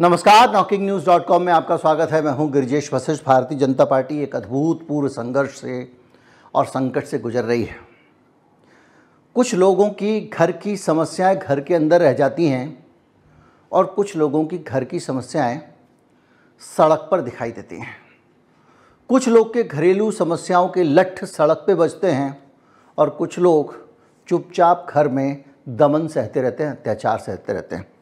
नमस्कार, knocking-news.com में आपका स्वागत है। मैं हूं गिरिजेश वशिष्ठ। भारतीय जनता पार्टी एक अभूतपूर्व संघर्ष से और संकट से गुजर रही है। कुछ लोगों की घर की समस्याएं घर के अंदर रह जाती हैं और कुछ लोगों की घर की समस्याएं सड़क पर दिखाई देती हैं। कुछ लोग के घरेलू समस्याओं के लठ सड़क पे बजते हैं और कुछ लोग चुपचाप घर में दमन सहते रहते हैं, अत्याचार सहते रहते हैं।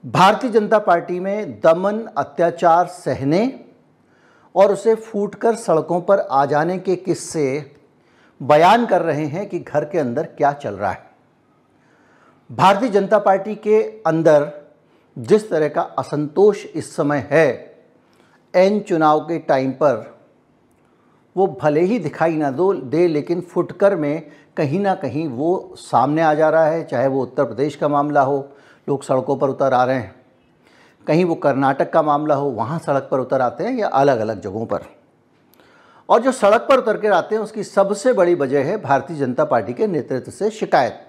भारतीय जनता पार्टी में दमन, अत्याचार सहने और उसे फूटकर सड़कों पर आ जाने के किस्से बयान कर रहे हैं कि घर के अंदर क्या चल रहा है। भारतीय जनता पार्टी के अंदर जिस तरह का असंतोष इस समय है, एन चुनाव के टाइम पर वो भले ही दिखाई ना दे, लेकिन फुटकर में कहीं ना कहीं वो सामने आ जा रहा है। चाहे वो उत्तर प्रदेश का मामला हो, लोग सड़कों पर उतर आ रहे हैं, कहीं वो कर्नाटक का मामला हो, वहाँ सड़क पर उतर आते हैं, या अलग अलग जगहों पर। और जो सड़क पर उतर कर आते हैं उसकी सबसे बड़ी वजह है भारतीय जनता पार्टी के नेतृत्व से शिकायत।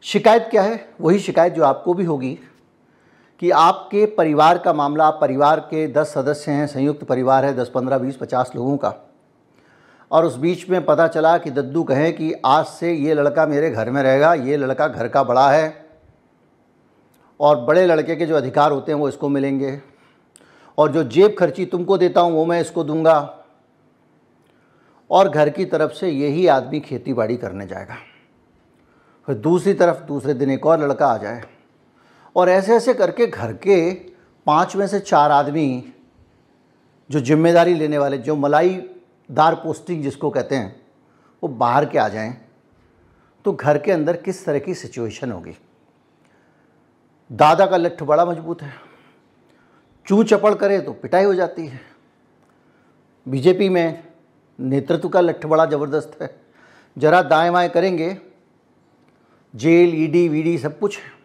शिकायत क्या है? वही शिकायत जो आपको भी होगी कि आपके परिवार का मामला, आप परिवार के 10 सदस्य हैं, संयुक्त परिवार है 10, 15, 20, 50 लोगों का, और उस बीच में पता चला कि दद्दू कहें कि आज से ये लड़का मेरे घर में रहेगा, ये लड़का घर का बड़ा है और बड़े लड़के के जो अधिकार होते हैं वो इसको मिलेंगे, और जो जेब खर्ची तुमको देता हूँ वो मैं इसको दूंगा, और घर की तरफ से यही आदमी खेती बाड़ी करने जाएगा। फिर दूसरी तरफ दूसरे दिन एक और लड़का आ जाए, और ऐसे ऐसे करके घर के 5 में से 4 आदमी जो जिम्मेदारी लेने वाले, जो मलाईदार पोस्टिंग जिसको कहते हैं, वो बाहर के आ जाएं, तो घर के अंदर किस तरह की सिचुएशन होगी। दादा का लट्ठ बड़ा मजबूत है, चूं चपड़ करे तो पिटाई हो जाती है। बीजेपी में नेतृत्व का लट्ठ बड़ा ज़बरदस्त है, जरा दाएं बाएं करेंगे, जेल, ईडी वीडी सब कुछ है।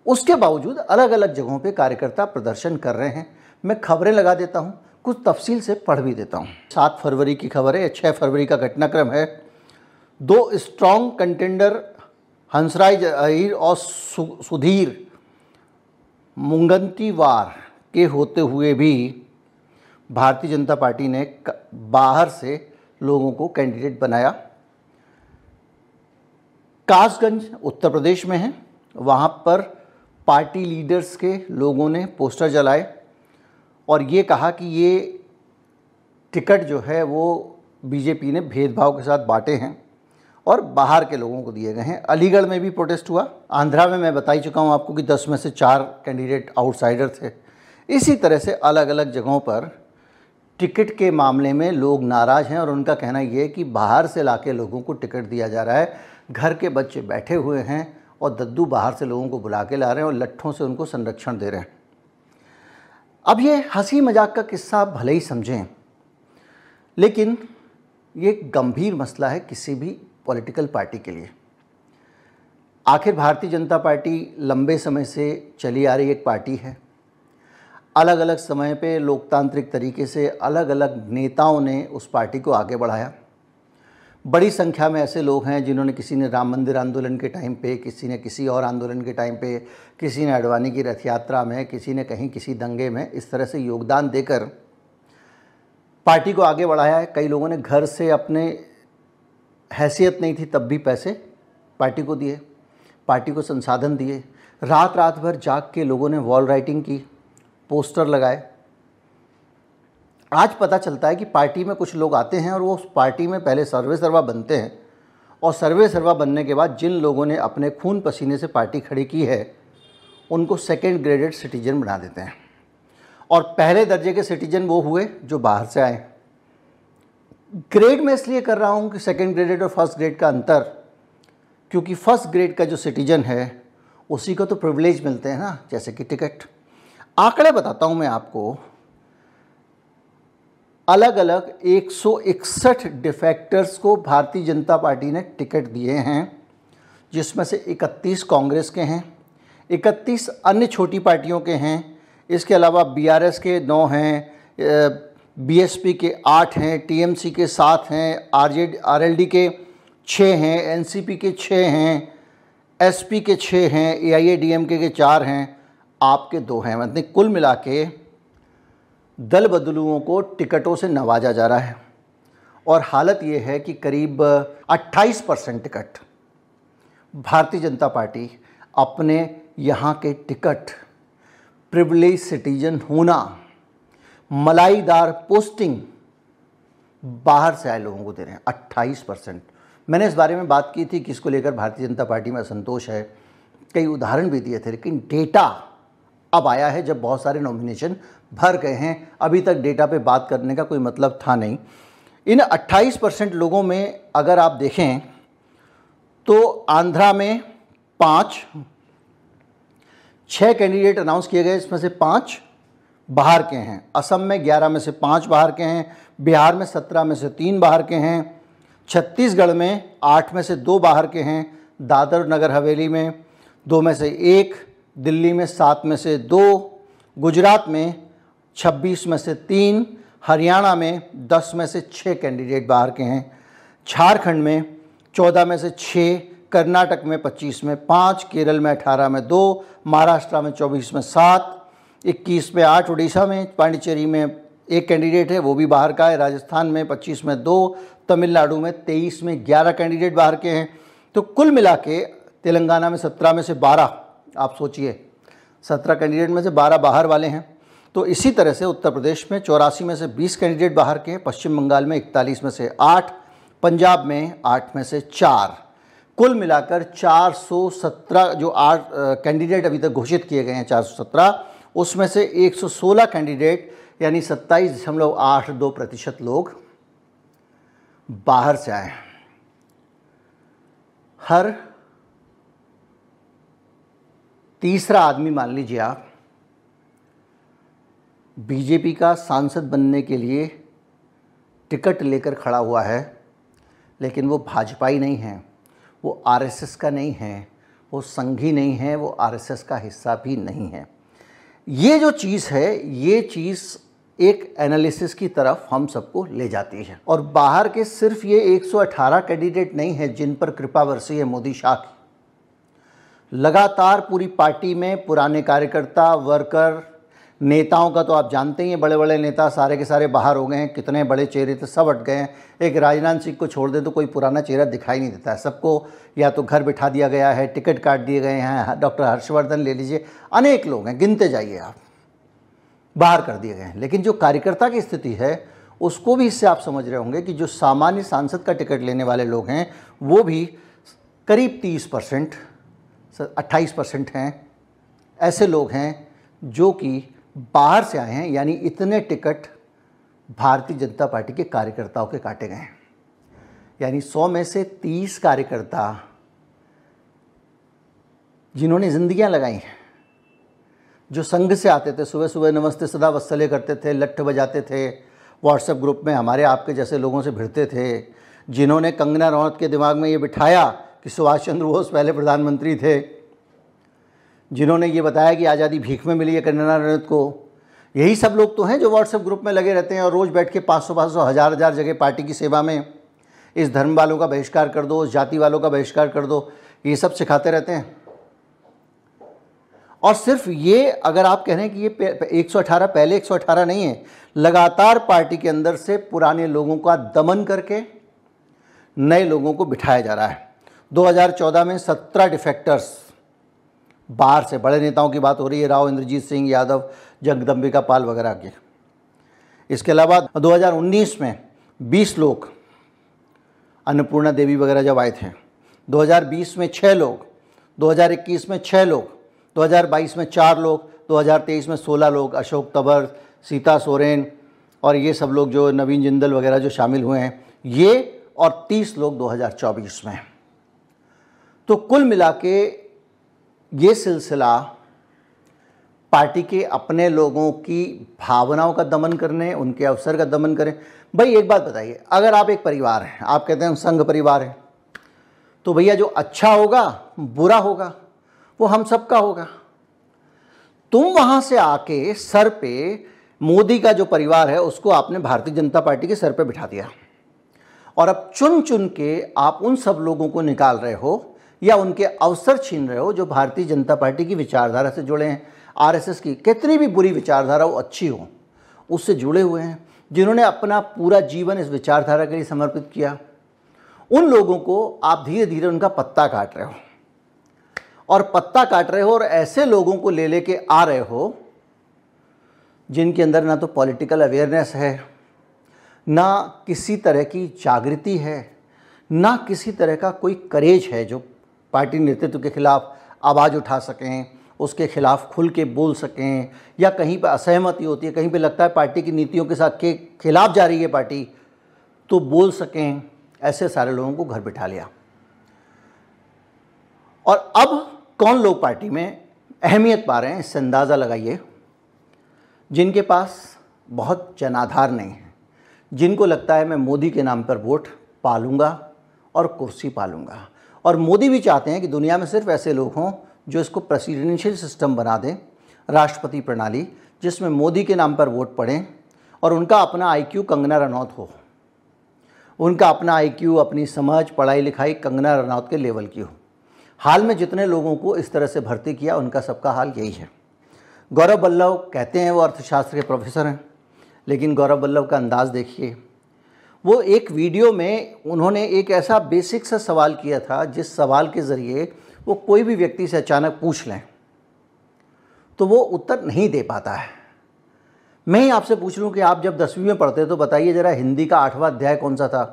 उसके बावजूद अलग अलग जगहों पे कार्यकर्ता प्रदर्शन कर रहे हैं। मैं खबरें लगा देता हूँ, कुछ तफसील से पढ़ भी देता हूँ। 7 फरवरी की खबर है, 6 फरवरी का घटनाक्रम है। 2 स्ट्रॉन्ग कंटेंडर हंसराज अहीर और सुधीर मुंगंतीवार के होते हुए भी भारतीय जनता पार्टी ने बाहर से लोगों को कैंडिडेट बनाया। कासगंज उत्तर प्रदेश में है, वहाँ पर पार्टी लीडर्स के लोगों ने पोस्टर जलाए और ये कहा कि ये टिकट जो है वो बीजेपी ने भेदभाव के साथ बांटे हैं और बाहर के लोगों को दिए गए हैं। अलीगढ़ में भी प्रोटेस्ट हुआ। आंध्रा में मैं बता ही चुका हूँ आपको कि 10 में से 4 कैंडिडेट आउटसाइडर थे। इसी तरह से अलग अलग जगहों पर टिकट के मामले में लोग नाराज़ हैं और उनका कहना ये है कि बाहर से लाके लोगों को टिकट दिया जा रहा है। घर के बच्चे बैठे हुए हैं और दद्दू बाहर से लोगों को बुला के ला रहे हैं और लट्ठों से उनको संरक्षण दे रहे हैं। अब ये हंसी मजाक का किस्सा आप भले ही समझें, लेकिन ये गंभीर मसला है किसी भी पॉलिटिकल पार्टी के लिए। आखिर भारतीय जनता पार्टी लंबे समय से चली आ रही एक पार्टी है। अलग अलग समय पे लोकतांत्रिक तरीके से अलग अलग नेताओं ने उस पार्टी को आगे बढ़ाया। बड़ी संख्या में ऐसे लोग हैं जिन्होंने, किसी ने राम मंदिर आंदोलन के टाइम पे, किसी ने किसी और आंदोलन के टाइम पे, किसी ने अडवाणी की रथ यात्रा में, किसी ने कहीं किसी दंगे में, इस तरह से योगदान देकर पार्टी को आगे बढ़ाया है। कई लोगों ने घर से, अपने हैसियत नहीं थी तब भी पैसे पार्टी को दिए, पार्टी को संसाधन दिए। रात रात भर जाग के लोगों ने वॉल राइटिंग की, पोस्टर लगाए। आज पता चलता है कि पार्टी में कुछ लोग आते हैं और वो उस पार्टी में पहले सर्वे सर्वा बनते हैं, और सर्वे सर्वा बनने के बाद जिन लोगों ने अपने खून पसीने से पार्टी खड़ी की है उनको सेकंड ग्रेडेड सिटीजन बना देते हैं, और पहले दर्जे के सिटीजन वो हुए जो बाहर से आए। ग्रेड में इसलिए कर रहा हूँ कि सेकंड ग्रेडेड और फर्स्ट ग्रेड का अंतर, क्योंकि फर्स्ट ग्रेड का जो सिटीजन है उसी को तो प्रिविलेज मिलते हैं ना, जैसे कि टिकट। आंकड़े बताता हूँ मैं आपको। अलग अलग 161 डिफेक्टर्स को भारतीय जनता पार्टी ने टिकट दिए हैं, जिसमें से 31 कांग्रेस के हैं, 31 अन्य छोटी पार्टियों के हैं। इसके अलावा बीआरएस के 9 हैं, बीएसपी के 8 हैं, टीएमसी के 7 हैं, आरएलडी के 6 हैं, एनसीपी के 6 हैं, एसपी के 6 हैं, एआईएडीएमके के 4 हैं, आपके 2 हैं। मतलब कुल मिला के दल बदलुओं को टिकटों से नवाजा जा रहा है और हालत ये है कि करीब 28% टिकट भारतीय जनता पार्टी अपने यहाँ के टिकट, प्रिविलेज सिटीजन होना, मलाईदार पोस्टिंग बाहर से आए लोगों को दे रहे हैं। 28%। मैंने इस बारे में बात की थी कि इसको लेकर भारतीय जनता पार्टी में असंतोष है, कई उदाहरण भी दिए थे, लेकिन डेटा अब आया है जब बहुत सारे नॉमिनेशन भर गए हैं। अभी तक डेटा पे बात करने का कोई मतलब था नहीं। इन 28% लोगों में अगर आप देखें तो आंध्रा में 6 कैंडिडेट अनाउंस किए गए, इसमें से 5 बाहर के हैं। असम में 11 में से 5 बाहर के हैं। बिहार में 17 में से 3 बाहर के हैं। छत्तीसगढ़ में 8 में से 2 बाहर के हैं। दादर नगर हवेली में 2 में से 1, दिल्ली में 7 में से 2, गुजरात में 26 में से 3, हरियाणा में 10 में से 6 कैंडिडेट बाहर के हैं। झारखंड में 14 में से 6, कर्नाटक में 25 में 5, केरल में 18 में 2, महाराष्ट्र में 24 में 7, 21 में 8, उड़ीसा में पांडिचेरी में 1 कैंडिडेट है, वो भी बाहर का है। राजस्थान में 25 में 2, तमिलनाडु में 23 में 11 कैंडिडेट बाहर के हैं। तो कुल मिला के तेलंगाना में 17 में से 12, आप सोचिए 17 कैंडिडेट में से 12 बाहर वाले हैं। तो इसी तरह से उत्तर प्रदेश में 84 में से 20 कैंडिडेट बाहर के हैं। पश्चिम बंगाल में 41 में से 8, पंजाब में 8 में से 4। कुल मिलाकर 417 जो 8 कैंडिडेट अभी तक घोषित किए गए हैं, 417, उसमें से 116 कैंडिडेट यानी 27.82% लोग बाहर से आए। हर तीसरा आदमी मान लीजिए आप बीजेपी का सांसद बनने के लिए टिकट लेकर खड़ा हुआ है, लेकिन वो भाजपाई नहीं है, वो आरएसएस का नहीं है, वो संघी नहीं है, वो आरएसएस का हिस्सा भी नहीं है। ये जो चीज़ है, ये चीज़ एक एनालिसिस की तरफ हम सबको ले जाती है। और बाहर के सिर्फ ये 118 कैंडिडेट नहीं है जिन पर कृपा बरसी है मोदी शाह की। लगातार पूरी पार्टी में पुराने कार्यकर्ता, वर्कर, नेताओं का तो आप जानते ही हैं, बड़े बड़े नेता सारे के सारे बाहर हो गए हैं। कितने बड़े चेहरे थे, सब हट गए हैं। एक राजनाथ सिंह को छोड़ दे तो कोई पुराना चेहरा दिखाई नहीं देता है। सबको या तो घर बिठा दिया गया है, टिकट काट दिए गए हैं। डॉक्टर हर्षवर्धन ले लीजिए, अनेक लोग हैं, गिनते जाइए आप, बाहर कर दिए गए हैं। लेकिन जो कार्यकर्ता की स्थिति है उसको भी इससे आप समझ रहे होंगे कि जो सामान्य सांसद का टिकट लेने वाले लोग हैं वो भी करीब 30%, 28% हैं। ऐसे लोग हैं जो कि बाहर से आए हैं, यानी इतने टिकट भारतीय जनता पार्टी के कार्यकर्ताओं के काटे गए हैं। यानी 100 में से 30 कार्यकर्ता जिन्होंने जिंदगियां लगाई हैं, जो संघ से आते थे, सुबह सुबह नमस्ते सदा वत्सल्य करते थे, लट्ठ बजाते थे, व्हाट्सएप ग्रुप में हमारे आपके जैसे लोगों से भिड़ते थे, जिन्होंने कंगना रनौत के दिमाग में ये बिठाया कि सुभाष चंद्र बोस पहले प्रधानमंत्री थे, जिन्होंने ये बताया कि आज़ादी भीख में मिली है कंगना रनौत को, यही सब लोग तो हैं जो व्हाट्सएप ग्रुप में लगे रहते हैं और रोज़ बैठ के 500-500, हज़ार जगह पार्टी की सेवा में इस धर्म वालों का बहिष्कार कर दो, उस जाति वालों का बहिष्कार कर दो, ये सब सिखाते रहते हैं। और सिर्फ ये अगर आप कह रहे हैं कि ये 118 पहले 118 नहीं है, लगातार पार्टी के अंदर से पुराने लोगों का दमन करके नए लोगों को बिठाया जा रहा है। 2014 में 17 डिफेक्टर्स बाहर से, बड़े नेताओं की बात हो रही है, राव इंद्रजीत सिंह यादव, जगदम्बिका पाल वगैरह के। इसके अलावा 2019 में 20 लोग, अन्नपूर्णा देवी वगैरह जब आए थे, 2020 में 6 लोग, 2021 में 6 लोग, 2022 में 4 लोग, 2023 में 16 लोग, अशोक तंवर, सीता सोरेन और ये सब लोग जो नवीन जिंदल वगैरह जो शामिल हुए हैं, ये और 30 लोग 2024 में। तो कुल मिला के ये सिलसिला पार्टी के अपने लोगों की भावनाओं का दमन करने, उनके अवसर का दमन करें। भाई एक बात बताइए, अगर आप एक परिवार हैं, आप कहते हैं संघ परिवार है, तो भैया जो अच्छा होगा बुरा होगा वो हम सबका होगा। तुम वहां से आके सर पे मोदी का जो परिवार है उसको आपने भारतीय जनता पार्टी के सर पे बिठा दिया और अब चुन चुन के आप उन सब लोगों को निकाल रहे हो या उनके अवसर छीन रहे हो जो भारतीय जनता पार्टी की विचारधारा से जुड़े हैं। आरएसएस की कितनी भी बुरी विचारधारा वो अच्छी हो, उससे जुड़े हुए हैं, जिन्होंने अपना पूरा जीवन इस विचारधारा के लिए समर्पित किया, उन लोगों को आप धीरे धीरे उनका पत्ता काट रहे हो, और पत्ता काट रहे हो और ऐसे लोगों को ले लेके आ रहे हो जिनके अंदर ना तो पॉलिटिकल अवेयरनेस है, ना किसी तरह की जागृति है, ना किसी तरह का कोई करेज है जो पार्टी नेतृत्व के खिलाफ आवाज़ उठा सकें, उसके खिलाफ खुल के बोल सकें, या कहीं पर असहमति होती है, कहीं पे लगता है पार्टी की नीतियों के साथ के खिलाफ जा रही है पार्टी, तो बोल सकें। ऐसे सारे लोगों को घर बिठा लिया। और अब कौन लोग पार्टी में अहमियत पा रहे हैं, इससे अंदाज़ा लगाइए। जिनके पास बहुत जनाधार नहीं है, जिनको लगता है मैं मोदी के नाम पर वोट पालूंगा और कुर्सी पालूंगा, और मोदी भी चाहते हैं कि दुनिया में सिर्फ ऐसे लोग हों जो इसको प्रेसिडेंशियल सिस्टम बना दें, राष्ट्रपति प्रणाली, जिसमें मोदी के नाम पर वोट पड़ें और उनका अपना आईक्यू कंगना रनौत हो, उनका अपना आईक्यू, अपनी समझ, पढ़ाई लिखाई कंगना रनौत के लेवल की हो। हाल में जितने लोगों को इस तरह से भर्ती किया, उनका सबका हाल यही है। गौरव वल्लभ कहते हैं वो अर्थशास्त्र के प्रोफेसर हैं, लेकिन गौरव वल्लभ का अंदाज़ देखिए। वो एक वीडियो में उन्होंने एक ऐसा बेसिक सा सवाल किया था, जिस सवाल के ज़रिए वो कोई भी व्यक्ति से अचानक पूछ लें तो वो उत्तर नहीं दे पाता है। मैं ही आपसे पूछ लूँ कि आप जब 10वीं में पढ़ते तो बताइए ज़रा हिंदी का 8वां अध्याय कौन सा था,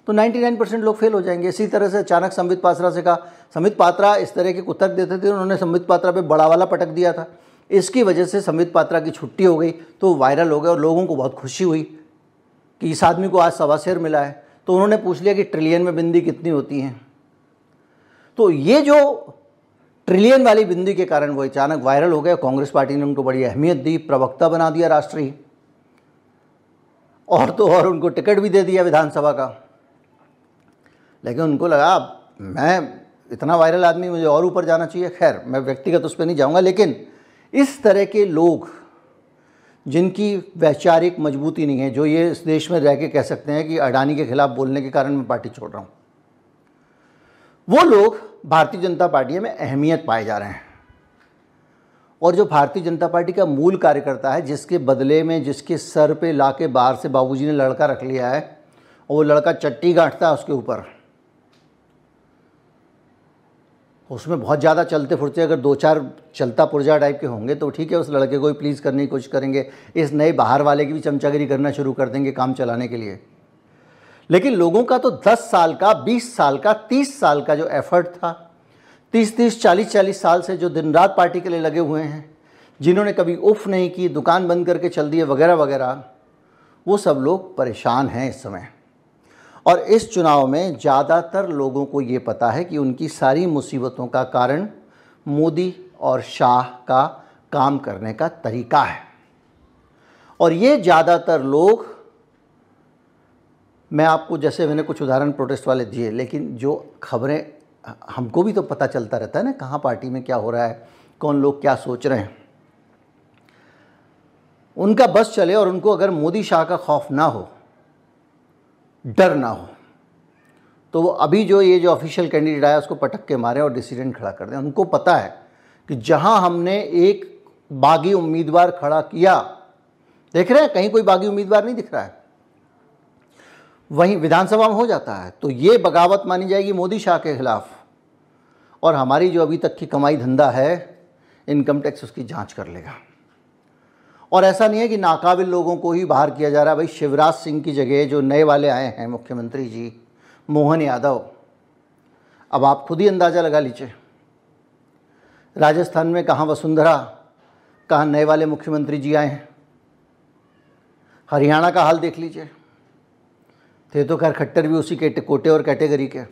तो 99% लोग फेल हो जाएंगे। इसी तरह से अचानक संबित पात्रा से कहा, संबित पात्रा इस तरह के उत्तर देते थे, उन्होंने संबित पात्रा पे बड़ा वाला पटक दिया था। इसकी वजह से संबित पात्रा की छुट्टी हो गई, तो वायरल हो गए और लोगों को बहुत खुशी हुई कि इस आदमी को आज सवा शेर मिला है। तो उन्होंने पूछ लिया कि ट्रिलियन में बिंदी कितनी होती हैं। तो ये जो ट्रिलियन वाली बिंदी के कारण वो अचानक वायरल हो गया। कांग्रेस पार्टी ने उनको बड़ी अहमियत दी, प्रवक्ता बना दिया राष्ट्रीय, और तो और उनको टिकट भी दे दिया विधानसभा का। लेकिन उनको लगा मैं इतना वायरल आदमी, मुझे और ऊपर जाना चाहिए। खैर, मैं व्यक्तिगत उस पर नहीं जाऊँगा, लेकिन इस तरह के लोग जिनकी वैचारिक मजबूती नहीं है, जो ये इस देश में रह के कह सकते हैं कि अडानी के खिलाफ बोलने के कारण मैं पार्टी छोड़ रहा हूँ, वो लोग भारतीय जनता पार्टी में अहमियत पाए जा रहे हैं। और जो भारतीय जनता पार्टी का मूल कार्यकर्ता है, जिसके बदले में जिसके सर पे लाके बाहर से बाबूजी ने लड़का रख लिया है और वो लड़का चट्टी गांठता है उसके ऊपर, उसमें बहुत ज़्यादा चलते फुरते अगर 2-4 चलता पुर्जा टाइप के होंगे तो ठीक है, उस लड़के को ही प्लीज़ करने की कोशिश करेंगे। इस नए बाहर वाले की भी चमचागिरी करना शुरू कर देंगे काम चलाने के लिए। लेकिन लोगों का तो 10 साल का, 20 साल का, 30 साल का जो एफर्ट था, 30-30, 40-40 साल से जो दिन रात पार्टी के लिए लगे हुए हैं, जिन्होंने कभी उफ नहीं की, दुकान बंद करके चल दिए वगैरह वगैरह, वो सब लोग परेशान हैं इस समय। और इस चुनाव में ज़्यादातर लोगों को ये पता है कि उनकी सारी मुसीबतों का कारण मोदी और शाह का काम करने का तरीका है। और ये ज़्यादातर लोग, मैं आपको जैसे मैंने कुछ उदाहरण प्रोटेस्ट वाले दिए, लेकिन जो खबरें हमको भी तो पता चलता रहता है ना, कहाँ पार्टी में क्या हो रहा है, कौन लोग क्या सोच रहे हैं। उनका बस चले और उनको अगर मोदी शाह का खौफ ना हो, डर ना हो, तो वो अभी जो ये जो ऑफिशियल कैंडिडेट आया उसको पटक के मारें और डिसीडेंट खड़ा कर दें। उनको पता है कि जहां हमने एक बागी उम्मीदवार खड़ा किया, देख रहे हैं कहीं कोई बागी उम्मीदवार नहीं दिख रहा है, वहीं विधानसभा में हो जाता है, तो ये बगावत मानी जाएगी मोदी शाह के खिलाफ। और हमारी जो अभी तक की कमाई धंधा है, इनकम टैक्स उसकी जांच कर लेगा। और ऐसा नहीं है कि नाकाबिल लोगों को ही बाहर किया जा रहा है। भाई शिवराज सिंह की जगह जो नए वाले आए हैं मुख्यमंत्री जी, मोहन यादव, अब आप खुद ही अंदाज़ा लगा लीजिए, राजस्थान में कहाँ वसुंधरा, कहाँ नए वाले मुख्यमंत्री जी आए हैं। हरियाणा का हाल देख लीजिए, थे तो खैर खट्टर भी उसी के कोटे और कैटेगरी के।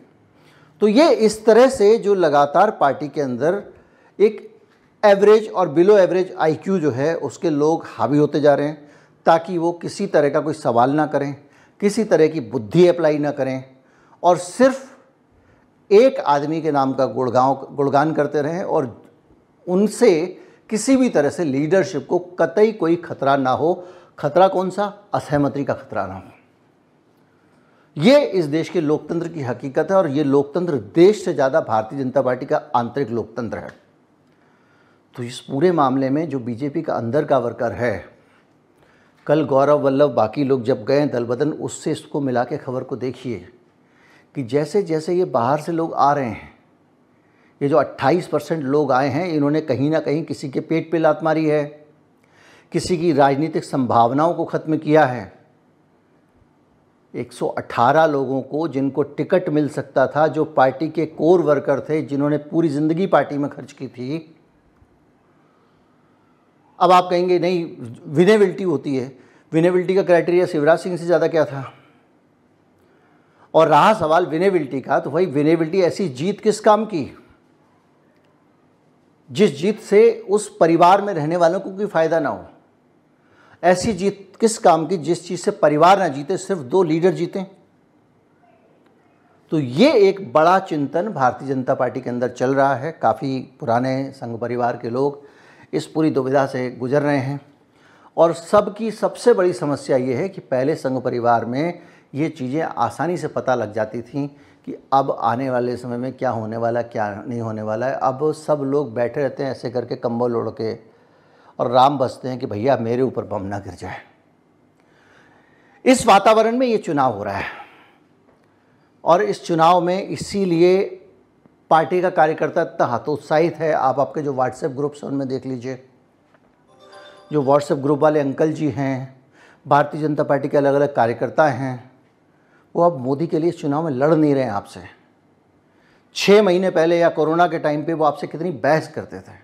तो ये इस तरह से जो लगातार पार्टी के अंदर एक एवरेज और बिलो एवरेज आईक्यू जो है उसके लोग हावी होते जा रहे हैं, ताकि वो किसी तरह का कोई सवाल ना करें, किसी तरह की बुद्धि अप्लाई ना करें, और सिर्फ एक आदमी के नाम का गुणगान करते रहें, और उनसे किसी भी तरह से लीडरशिप को कतई कोई खतरा ना हो। खतरा कौन सा? असहमति का खतरा ना हो। ये इस देश के लोकतंत्र की हकीकत है, और ये लोकतंत्र देश से ज़्यादा भारतीय जनता पार्टी का आंतरिक लोकतंत्र है। तो इस पूरे मामले में जो बीजेपी का अंदर का वर्कर है, कल गौरव वल्लभ बाकी लोग जब गए दल बदल, उससे इसको मिला के खबर को देखिए कि जैसे जैसे ये बाहर से लोग आ रहे हैं, ये जो 28% लोग आए हैं, इन्होंने कहीं ना कहीं किसी के पेट पे लात मारी है, किसी की राजनीतिक संभावनाओं को ख़त्म किया है। 118 लोगों को जिनको टिकट मिल सकता था, जो पार्टी के कोर वर्कर थे, जिन्होंने पूरी ज़िंदगी पार्टी में खर्च की थी। अब आप कहेंगे नहीं विनेबिलिटी होती है, विनेबिलिटी का क्राइटेरिया शिवराज सिंह से ज़्यादा क्या था? और रहा सवाल विनेबिलिटी का, तो भाई विनेबिलिटी ऐसी जीत किस काम की जिस जीत से उस परिवार में रहने वालों को कोई फ़ायदा ना हो? ऐसी जीत किस काम की जिस चीज़ से परिवार ना जीते, सिर्फ 2 लीडर जीते? तो ये एक बड़ा चिंतन भारतीय जनता पार्टी के अंदर चल रहा है। काफ़ी पुराने संघ परिवार के लोग इस पूरी दुविधा से गुजर रहे हैं और सबकी सबसे बड़ी समस्या ये है कि पहले संघ परिवार में ये चीज़ें आसानी से पता लग जाती थीं कि अब आने वाले समय में क्या होने वाला, क्या नहीं होने वाला है। अब सब लोग बैठे रहते हैं ऐसे करके कंबल ओढ़ के और राम बसते हैं कि भैया मेरे ऊपर बम ना गिर जाए। इस वातावरण में ये चुनाव हो रहा है और इस चुनाव में इसीलिए पार्टी का कार्यकर्ता इतना हतोत्साहित है। आप आपके जो व्हाट्सएप ग्रुप्स हैं उनमें देख लीजिए, जो व्हाट्सएप ग्रुप वाले अंकल जी हैं, भारतीय जनता पार्टी के अलग अलग कार्यकर्ता हैं, वो अब मोदी के लिए इस चुनाव में लड़ नहीं रहे हैं आपसे। 6 महीने पहले या कोरोना के टाइम पे वो आपसे कितनी बहस करते थे,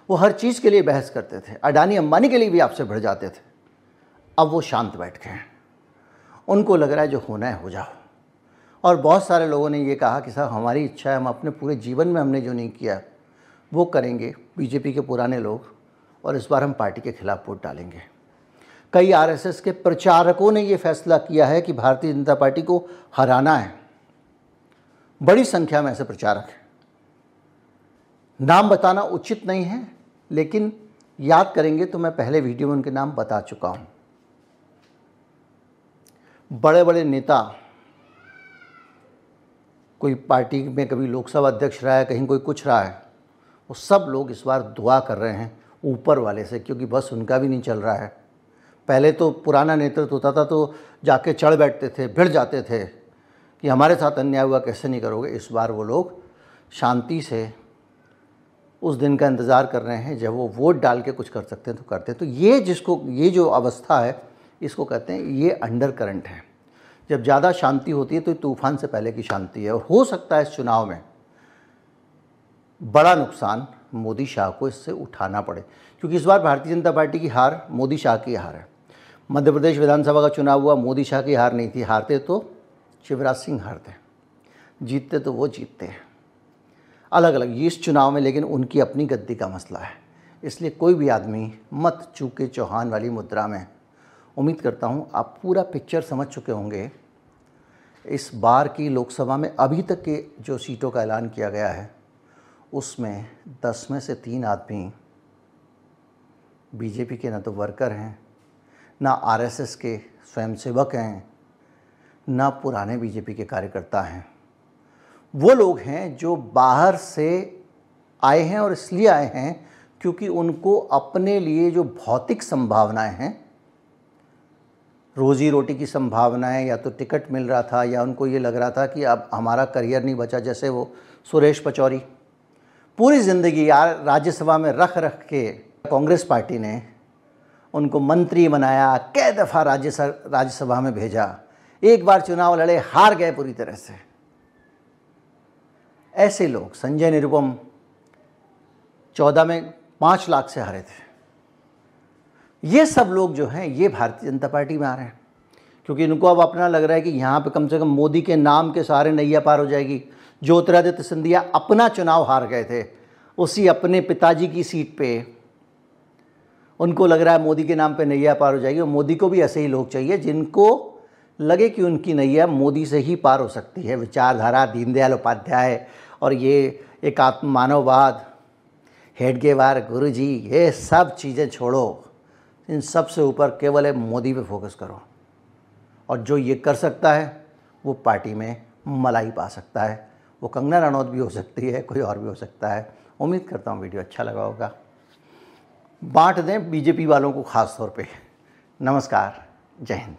वो हर चीज़ के लिए बहस करते थे, अडानी अंबानी के लिए भी आपसे भिड़ जाते थे। अब वो शांत बैठ गए हैं, उनको लग रहा है जो होना है हो जाओ। और बहुत सारे लोगों ने ये कहा कि साहब हमारी इच्छा है, हम अपने पूरे जीवन में हमने जो नहीं किया वो करेंगे, बीजेपी के पुराने लोग, और इस बार हम पार्टी के खिलाफ वोट डालेंगे। कई आरएसएस के प्रचारकों ने ये फैसला किया है कि भारतीय जनता पार्टी को हराना है। बड़ी संख्या में ऐसे प्रचारक हैं, नाम बताना उचित नहीं है, लेकिन याद करेंगे तो मैं पहले वीडियो में उनके नाम बता चुका हूं। बड़े बड़े नेता, कोई पार्टी में कभी लोकसभा अध्यक्ष रहा है, कहीं कोई कुछ रहा है, वो सब लोग इस बार दुआ कर रहे हैं ऊपर वाले से, क्योंकि बस उनका भी नहीं चल रहा है। पहले तो पुराना नेतृत्व होता था तो जाके चढ़ बैठते थे, भिड़ जाते थे कि हमारे साथ अन्याय हुआ कैसे नहीं करोगे। इस बार वो लोग शांति से उस दिन का इंतज़ार कर रहे हैं जब वो वोट डाल के कुछ कर सकते हैं तो करते हैं। तो ये जो अवस्था है, इसको कहते हैं ये अंडर करंट है। जब ज़्यादा शांति होती है तो तूफान से पहले की शांति है। और हो सकता है इस चुनाव में बड़ा नुकसान मोदी शाह को इससे उठाना पड़े, क्योंकि इस बार भारतीय जनता पार्टी की हार मोदी शाह की हार है। मध्य प्रदेश विधानसभा का चुनाव हुआ, मोदी शाह की हार नहीं थी, हारते तो शिवराज सिंह हारते, जीतते तो वो जीतते हैं। अलग अलग इस चुनाव में, लेकिन उनकी अपनी गद्दी का मसला है। इसलिए कोई भी आदमी मत चूके चौहान वाली मुद्रा में। उम्मीद करता हूँ आप पूरा पिक्चर समझ चुके होंगे। इस बार की लोकसभा में अभी तक के जो सीटों का ऐलान किया गया है, उसमें 10 में से 3 आदमी बीजेपी के न तो वर्कर हैं, ना आरएसएस के स्वयंसेवक हैं, ना पुराने बीजेपी के कार्यकर्ता हैं। वो लोग हैं जो बाहर से आए हैं और इसलिए आए हैं क्योंकि उनको अपने लिए जो भौतिक संभावनाएं हैं, रोजी रोटी की संभावनाएं, या तो टिकट मिल रहा था या उनको ये लग रहा था कि अब हमारा करियर नहीं बचा। जैसे वो सुरेश पचौरी पूरी ज़िंदगी यार राज्यसभा में रख रख के कांग्रेस पार्टी ने उनको मंत्री बनाया, कई दफ़ा राज्यसभा में भेजा, एक बार चुनाव लड़े, हार गए पूरी तरह से। ऐसे लोग, संजय निरुपम 14 में 5 लाख से हारे थे। ये सब लोग जो हैं ये भारतीय जनता पार्टी में आ रहे हैं क्योंकि इनको अब अपना लग रहा है कि यहाँ पे कम से कम मोदी के नाम के सहारे नैया पार हो जाएगी। ज्योतिरादित्य सिंधिया अपना चुनाव हार गए थे, उसी अपने पिताजी की सीट पे उनको लग रहा है मोदी के नाम पे नैया पार हो जाएगी। और मोदी को भी ऐसे ही लोग चाहिए जिनको लगे कि उनकी नैया मोदी से ही पार हो सकती है। विचारधारा दीनदयाल उपाध्याय और ये एकात्म मानववाद, हेडगेवार, गुरुजी, ये सब चीज़ें छोड़ो, इन सब से ऊपर केवल मोदी पे फोकस करो। और जो ये कर सकता है वो पार्टी में मलाई पा सकता है। वो कंगना रनौत भी हो सकती है, कोई और भी हो सकता है। उम्मीद करता हूँ वीडियो अच्छा लगा होगा। बांट दें बीजेपी वालों को ख़ास तौर पे। नमस्कार, जय हिंद।